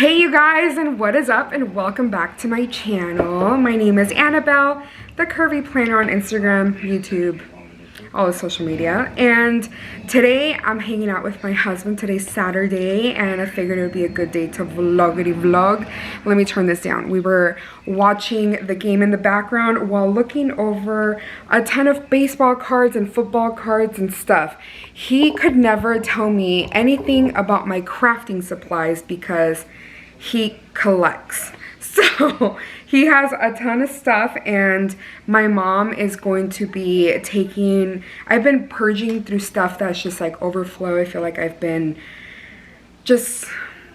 Hey you guys, and what is up, and welcome back to my channel. My name is Annabelle, the curvy planner on Instagram, YouTube, all the social media. And today I'm hanging out with my husband. Today's Saturday and I figured it would be a good day to vlog. Let me turn this down. We were watching the game in the background while looking over a ton of baseball cards and football cards and stuff. He could never tell me anything about my crafting supplies because he collects. So he has a ton of stuff, and my mom is going to be taking, I've been purging through stuff that's just like overflow. I feel like I've been just,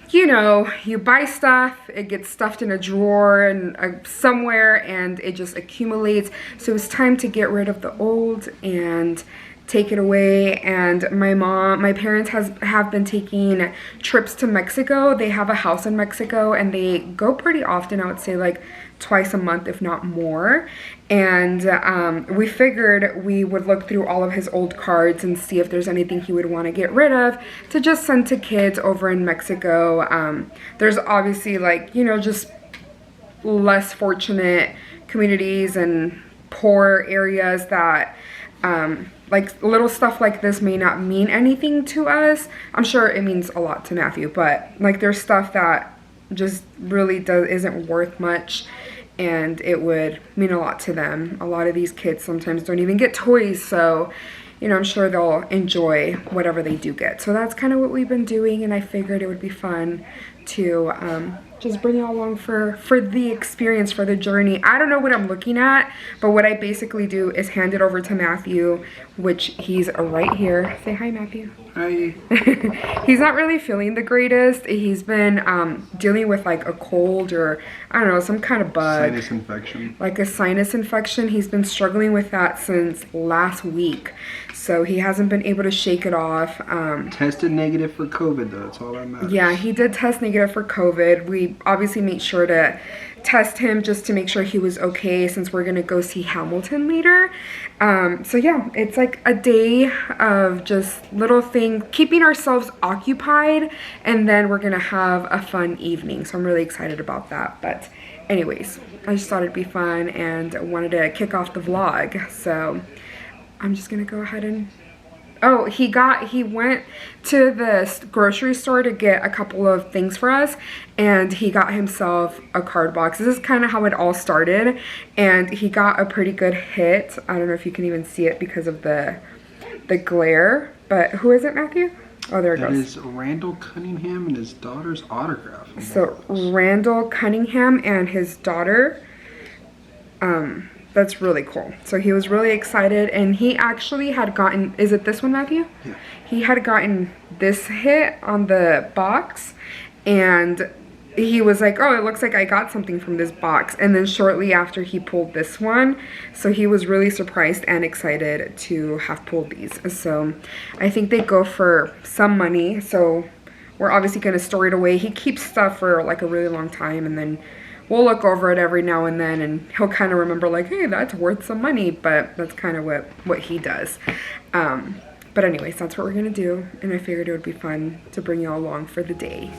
you know, you buy stuff, it gets stuffed in a drawer and somewhere, and it just accumulates. So it's time to get rid of the old and take it away. And my parents have been taking trips to Mexico. They have a house in Mexico and they go pretty often. I would say like twice a month, if not more. And we figured we would look through all of his old cards and see if there's anything he would want to get rid of to just send to kids over in Mexico. There's obviously, like, you know, just less fortunate communities and poor areas that like little stuff like this may not mean anything to us. I'm sure it means a lot to Matthew, but like there's stuff that just really isn't worth much, and it would mean a lot to them. A lot of these kids sometimes don't even get toys, so you know, I'm sure they'll enjoy whatever they do get. So that's kind of what we've been doing, and I figured it would be fun to just bring you along for the experience, for the journey. I don't know what I'm looking at, but what I basically do is hand it over to Matthew, which he's right here. Say hi, Matthew. Hi. He's not really feeling the greatest. He's been dealing with like a cold, or I don't know, some kind of bug. Sinus infection. Like a sinus infection. He's been struggling with that since last week. So he hasn't been able to shake it off. Tested negative for COVID though, that's all that matters. Yeah, he did test negative for COVID. We obviously made sure to test him just to make sure he was okay, since we're gonna go see Hamilton later. So yeah, it's like a day of just little things, keeping ourselves occupied, and then we're gonna have a fun evening. So I'm really excited about that. But anyways, I just thought it'd be fun and wanted to kick off the vlog. So I'm just gonna go ahead and, oh, he went to the grocery store to get a couple of things for us, and he got himself a card box. This is kind of how it all started, and he got a pretty good hit. I don't know if you can even see it because of the glare, but who is it, Matthew? Oh, there it goes. That is Randall Cunningham and his daughter's autograph. So Randall Cunningham and his daughter. That's really cool. So he was really excited, and he actually had gotten, is it this one, Matthew? Yeah. He had gotten this hit on the box, and he was like, oh, it looks like I got something from this box. And then shortly after, he pulled this one. So he was really surprised and excited to have pulled these. So I think they go for some money. So we're obviously going to store it away. He keeps stuff for like a really long time, and then we'll look over it every now and then, and he'll kind of remember like, hey, that's worth some money. But that's kind of what he does. But anyways, that's what we're gonna do, and I figured it would be fun to bring you all along for the day.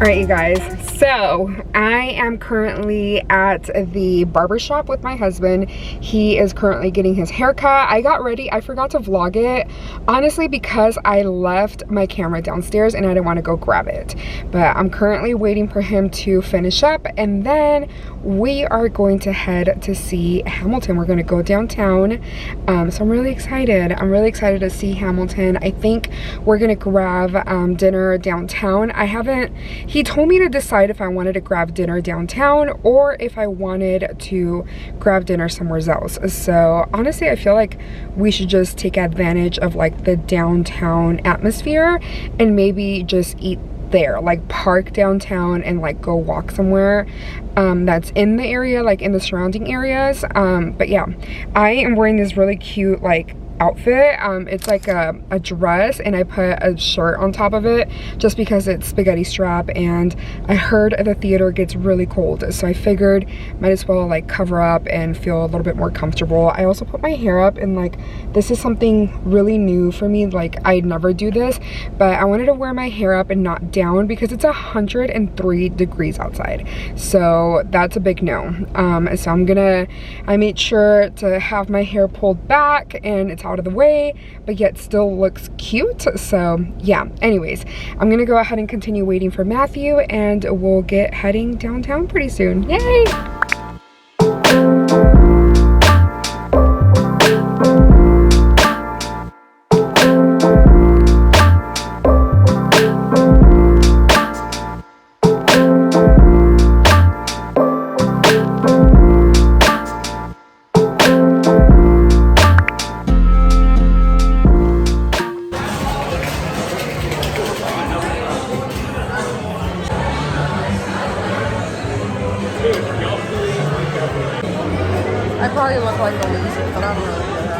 Alright, you guys, so I am currently at the barber shop with my husband. He is currently getting his haircut. I got ready. I forgot to vlog it, honestly, because I left my camera downstairs and I didn't want to go grab it. But I'm currently waiting for him to finish up, and then we are going to head to see Hamilton. We're going to go downtown. So I'm really excited. I'm really excited to see Hamilton. I think we're going to grab dinner downtown. He told me to decide if I wanted to grab dinner downtown or if I wanted to grab dinner somewhere else. So honestly, I feel like we should just take advantage of like the downtown atmosphere and maybe just eat there, like park downtown and like go walk somewhere that's in the area, like in the surrounding areas. But yeah, I am wearing this really cute like outfit. It's like a dress, and I put a shirt on top of it just because it's spaghetti strap, and I heard the theater gets really cold, so I figured might as well like cover up and feel a little bit more comfortable. I also put my hair up, and like this is something really new for me. Like I never do this, but I wanted to wear my hair up and not down because it's 103 degrees outside, so that's a big no. So I made sure to have my hair pulled back and it's out of the way, but yet still looks cute. So yeah, anyways, I'm gonna go ahead and continue waiting for Matthew, and we'll get heading downtown pretty soon. Yay! I probably look like a loser, but I don't really care.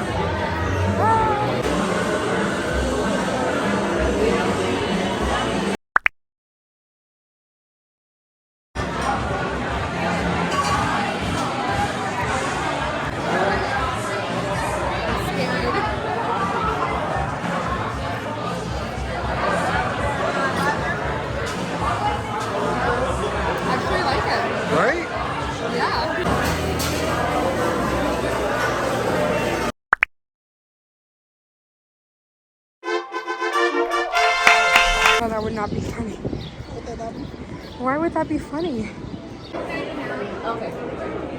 Actually like it. Right? Yeah. Oh, that would not be funny. Why would that be funny? Okay.